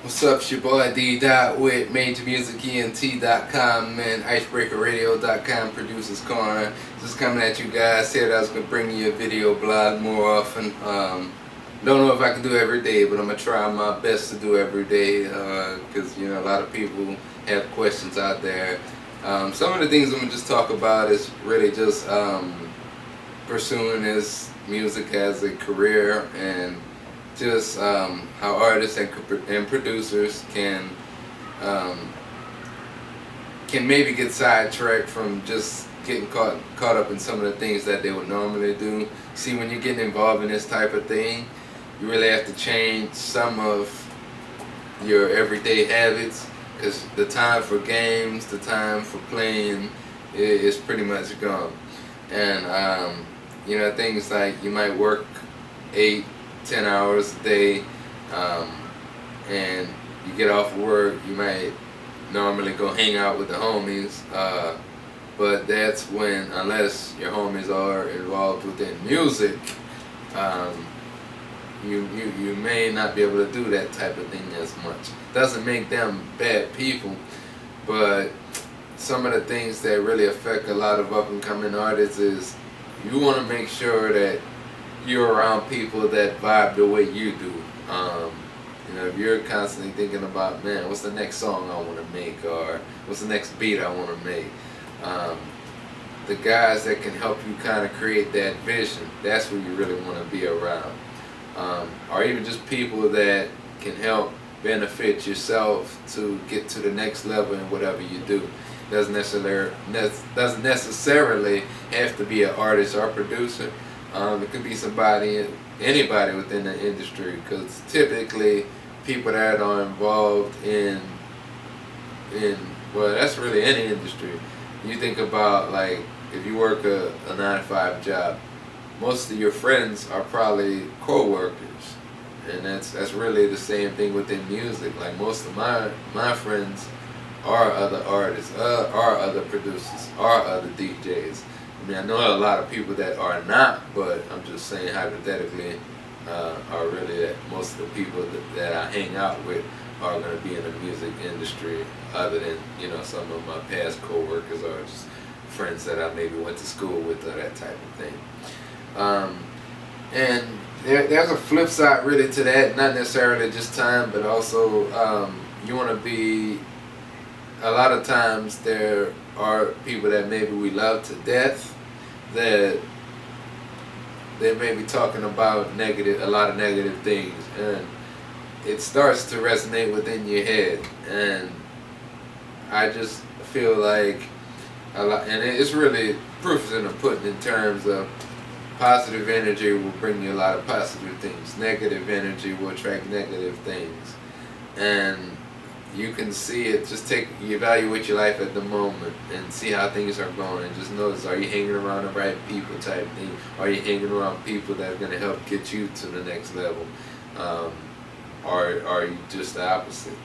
What's up, it's your boy D Dot with MajorMusicENT.com and IcebreakerRadio.com Producers Corner. Just coming at you guys. Said I was gonna bring you a video blog more often. Don't know if I can do it every day, but I'm gonna try my best to do it every day because a lot of people have questions out there. Some of the things I'm gonna just talk about is really just pursuing this music as a career and just how artists and producers can maybe get sidetracked from just getting caught up in some of the things that they would normally do. See, when you're getting involved in this type of thing, you really have to change some of your everyday habits because the time for games, the time for playing is pretty much gone. And things like you might work 8-10 hours a day, and you get off of work, you might normally go hang out with the homies, but that's when, unless your homies are involved within music, you may not be able to do that type of thing as much. Doesn't make them bad people, but some of the things that really affect a lot of up and coming artists is you want to make sure that you're around people that vibe the way you do. If you're constantly thinking about, man, what's the next song I want to make, or what's the next beat I want to make, the guys that can help you kind of create that vision, that's who you really want to be around. Or even just people that can help benefit yourself to get to the next level in whatever you do. Doesn't necessarily have to be an artist or producer. It could be anybody within the industry, because typically people that are involved in well, that's really any industry. You think about, like, if you work a 9-to-5 job, most of your friends are probably co-workers, and that's really the same thing within music. Like, most of my friends are other artists, are other producers, are other DJs. I mean, I know a lot of people that are not, but I'm just saying hypothetically, are really that most of the people that I hang out with are going to be in the music industry, other than, some of my past co-workers or just friends that I maybe went to school with, or that type of thing. And there's a flip side really to that, not necessarily just time, but also you want to be, a lot of times there are people that maybe we love to death that they may be talking about a lot of negative things, and it starts to resonate within your head. And I just feel like and it's really, proof is in the pudding in terms of positive energy will bring you a lot of positive things. Negative energy will attract negative things. And you can see it, you evaluate your life at the moment and see how things are going, and just notice, are you hanging around the right people type thing? Are you hanging around people that are going to help get you to the next level? Or are you just the opposite?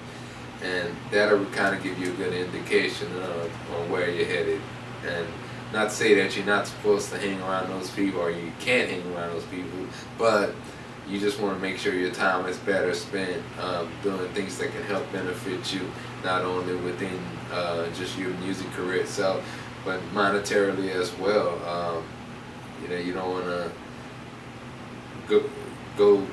And that'll kind of give you a good indication on where you're headed. And not to say that you're not supposed to hang around those people, or you can't hang around those people, but you just want to make sure your time is better spent doing things that can help benefit you, not only within just your music career itself, but monetarily as well. You don't want to go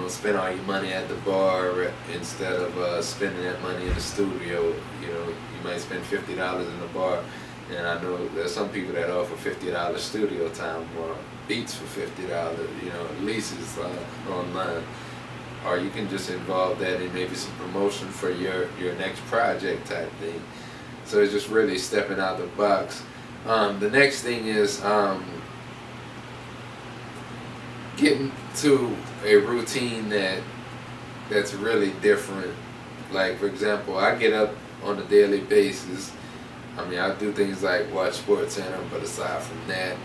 spend all your money at the bar instead of spending that money in the studio. You might spend $50 in the bar, and I know there's some people that offer $50 studio time or beats for $50, leases online. Or you can just involve that in maybe some promotion for your next project type thing. So it's just really stepping out the box. The next thing is getting to a routine that's really different. Like, for example, I get up on a daily basis. I mean, I do things like watch SportsCenter, but aside from that,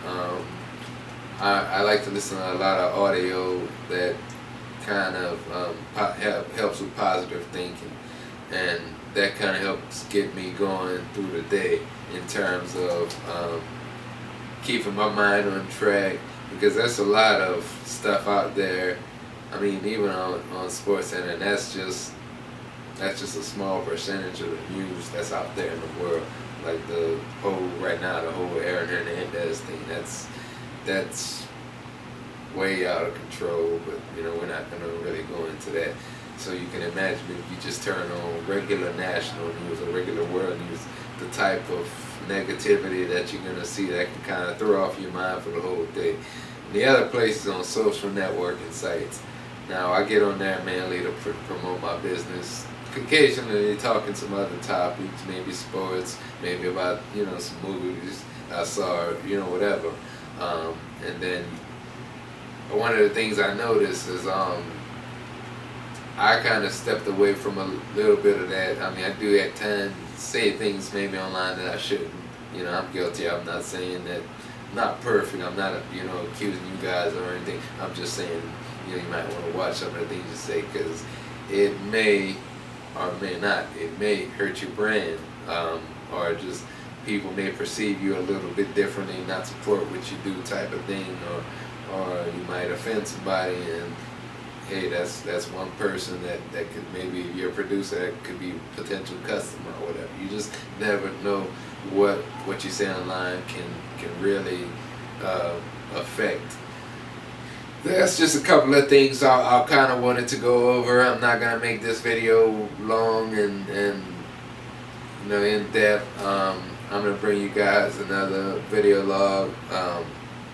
I like to listen to a lot of audio that kind of helps with positive thinking, and that kind of helps get me going through the day in terms of keeping my mind on track, because there's a lot of stuff out there. I mean, even on SportsCenter, and that's just that's just a small percentage of the news that's out there in the world. Like the whole right now, the whole Aaron Hernandez thing. That's way out of control. But we're not gonna really go into that. So you can imagine if you just turn on regular national news or regular world news, the type of negativity that you're gonna see that can kind of throw off your mind for the whole day. And the other places on social networking sites. Now I get on there mainly to promote my business. Occasionally talking some other topics, maybe sports, maybe about some movies I saw, whatever. And then one of the things I noticed is I kind of stepped away from a little bit of that. I mean, I do at times say things maybe online that I shouldn't. I'm guilty. I'm not saying that. I'm not perfect. I'm not accusing you guys or anything. I'm just saying you might want to watch some of the things you say, because it may or may not. It may hurt your brand, or just people may perceive you a little bit differently, not support what you do, type of thing, or you might offend somebody, and hey, that's one person that could, maybe if you're a producer, that could be a potential customer or whatever. You just never know what you say online can really affect. That's just a couple of things I kind of wanted to go over. I'm not gonna make this video long and in depth. I'm gonna bring you guys another video log.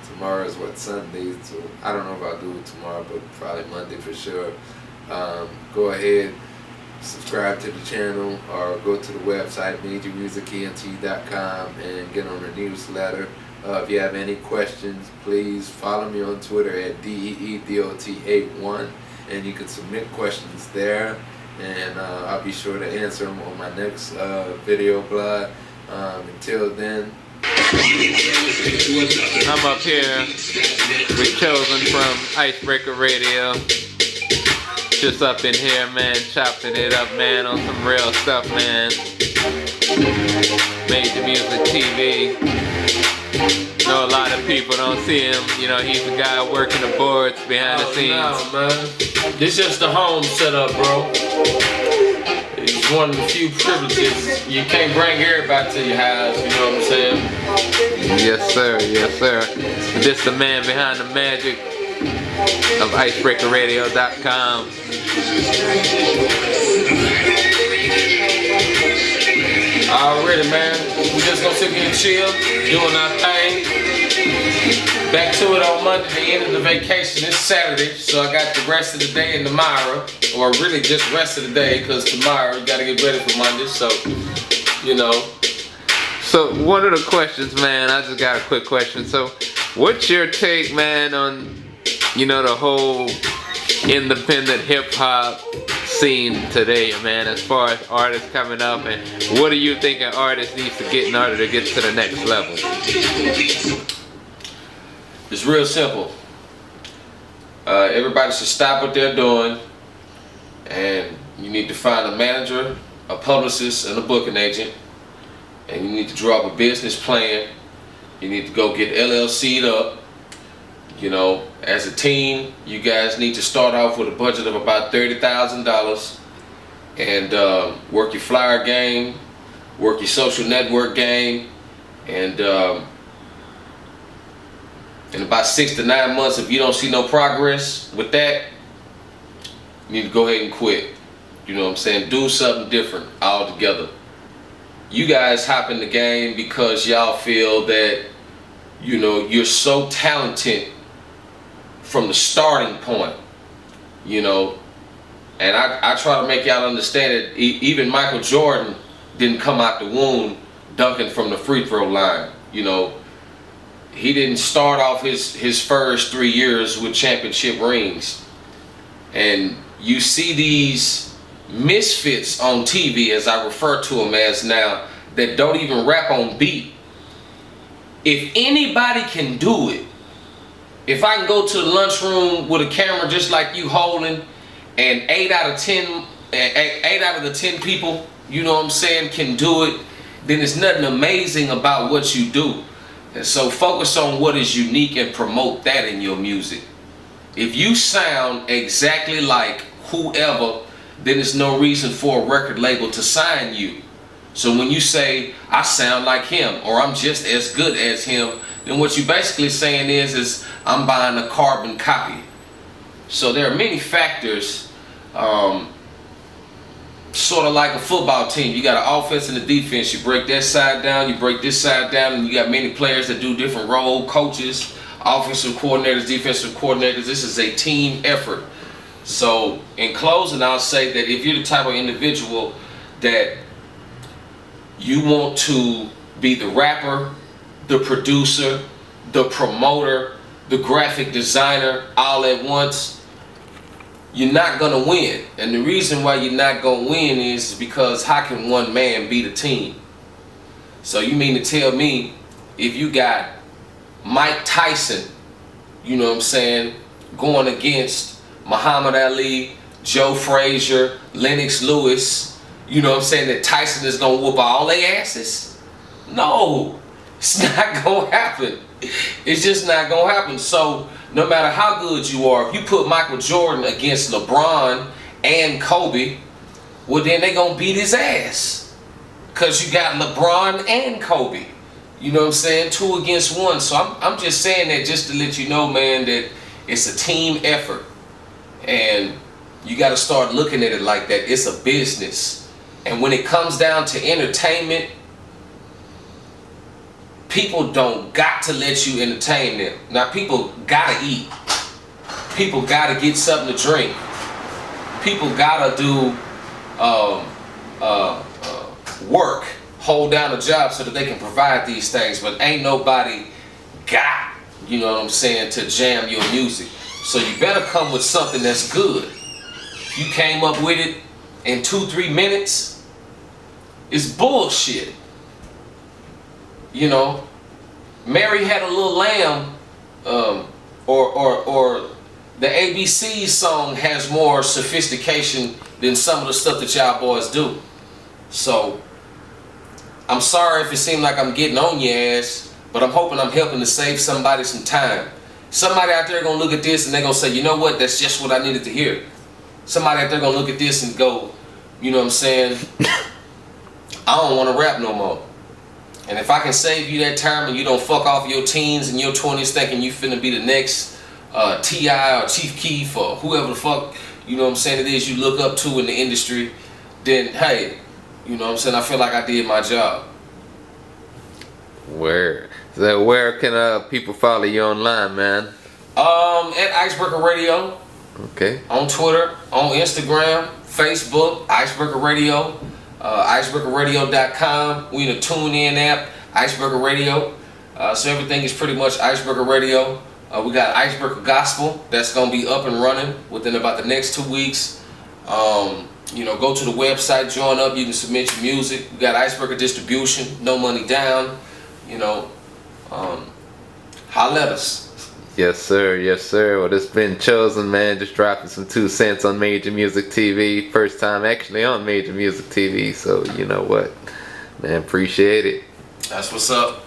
Tomorrow is Sunday, so I don't know if I'll do it tomorrow, but probably Monday for sure. Go ahead, subscribe to the channel, or go to the website majormusicent.com and get on the newsletter. If you have any questions, please follow me on Twitter at DEEDOT81, and you can submit questions there, and I'll be sure to answer them on my next video blog. Until then, I'm up here with Chozen from Icebreaker Radio. Just up in here, man, chopping it up, man, on some real stuff, man. Major Music TV. Know a lot of people don't see him. He's the guy working the boards behind the scenes. No, man. This just the home setup, bro. It's one of the few privileges. You can't bring everybody to your house, you know what I'm saying? Yes, sir. Yes, sir. This the man behind the magic of IcebreakerRadio.com. Already, man. We just gonna sit here and chill, doing our thing. Back to it on Monday, the end of the vacation. It's Saturday, so I got the rest of the day and tomorrow, or really just rest of the day, because tomorrow you gotta get ready for Monday. So, So one of the questions, man, I just got a quick question. So, what's your take, man, on the whole independent hip hop scene today, man, as far as artists coming up, and what do you think an artist needs to get in order to get to the next level? It's real simple. Everybody should stop what they're doing, and you need to find a manager, a publicist, and a booking agent, and you need to draw up a business plan. You need to go get LLC'd up. As a team, you guys need to start off with a budget of about $30,000 and work your flyer game, work your social network game, and in about 6 to 9 months, if you don't see no progress with that, you need to go ahead and quit. You know what I'm saying? Do something different altogether. You guys hop in the game because y'all feel that, you're so talented from the starting point, and I try to make y'all understand that even Michael Jordan didn't come out the womb dunking from the free throw line. He didn't start off his first 3 years with championship rings. And you see these misfits on TV, as I refer to them as now, that don't even rap on beat. If anybody can do it, if I can go to the lunchroom with a camera just like you holding, and 8 out of the 10 people, can do it, then it's nothing amazing about what you do. And so focus on what is unique and promote that in your music. If you sound exactly like whoever then there's no reason for a record label to sign you. So when you say, I sound like him, or I'm just as good as him, then what you basically saying is I'm buying a carbon copy. So there are many factors, sort of like a football team. You got an offense and a defense. You break that side down, you break this side down, and you got many players that do different roles, coaches, offensive coordinators, defensive coordinators. This is a team effort. So in closing, I'll say that if you're the type of individual that you want to be the rapper, the producer, the promoter, the graphic designer all at once, you're not gonna win. And the reason why you're not gonna win is because how can one man beat a team? So you mean to tell me if you got Mike Tyson, you know what I'm saying, going against Muhammad Ali, Joe Frazier, Lennox Lewis, you know what I'm saying, that Tyson is gonna whoop all their asses? No, it's not gonna happen. It's just not gonna happen. So no matter how good you are, if you put Michael Jordan against LeBron and Kobe, well then they gonna beat his ass. Cause you got LeBron and Kobe. You know what I'm saying? 2 against 1. So I'm just saying that just to let you know, man, that it's a team effort. And you gotta start looking at it like that. It's a business. And when it comes down to entertainment, people don't got to let you entertain them. Now people gotta eat. People gotta get something to drink. People gotta do work, hold down a job so that they can provide these things. But ain't nobody got, you know what I'm saying, to jam your music. So you better come with something that's good. You came up with it in 2-3 minutes, it's bullshit. You know, Mary Had a Little Lamb, or the ABC song has more sophistication than some of the stuff that y'all boys do. So I'm sorry if it seemed like I'm getting on your ass, but I'm hoping I'm helping to save somebody some time. Somebody out there gonna look at this and they're gonna say, you know what, that's just what I needed to hear. Somebody out there gonna look at this and go, you know what I'm saying, I don't want to rap no more. And if I can save you that time and you don't fuck off your teens and your 20s thinking you finna be the next T.I. or Chief Keef or whoever the fuck, you know what I'm saying, it is you look up to in the industry, then hey, you know what I'm saying, I feel like I did my job. Where can people follow you online, man? At Icebreaker Radio. Okay. On Twitter, on Instagram, Facebook, Icebreaker Radio. Icebreakerradio.com. We in the TuneIn app, Icebreaker Radio. So everything is pretty much Icebreaker Radio. We got Icebreaker Gospel that's gonna be up and running within about the next 2 weeks. You know, go to the website, join up. You can submit your music. We got Icebreaker Distribution, no money down. You know, holla at us. Yes, sir. Yes, sir. Well, this been Chozen, man. Just dropping some 2 cents on Major Music TV. First time actually on Major Music TV. So, you know what? Man, appreciate it. That's what's up.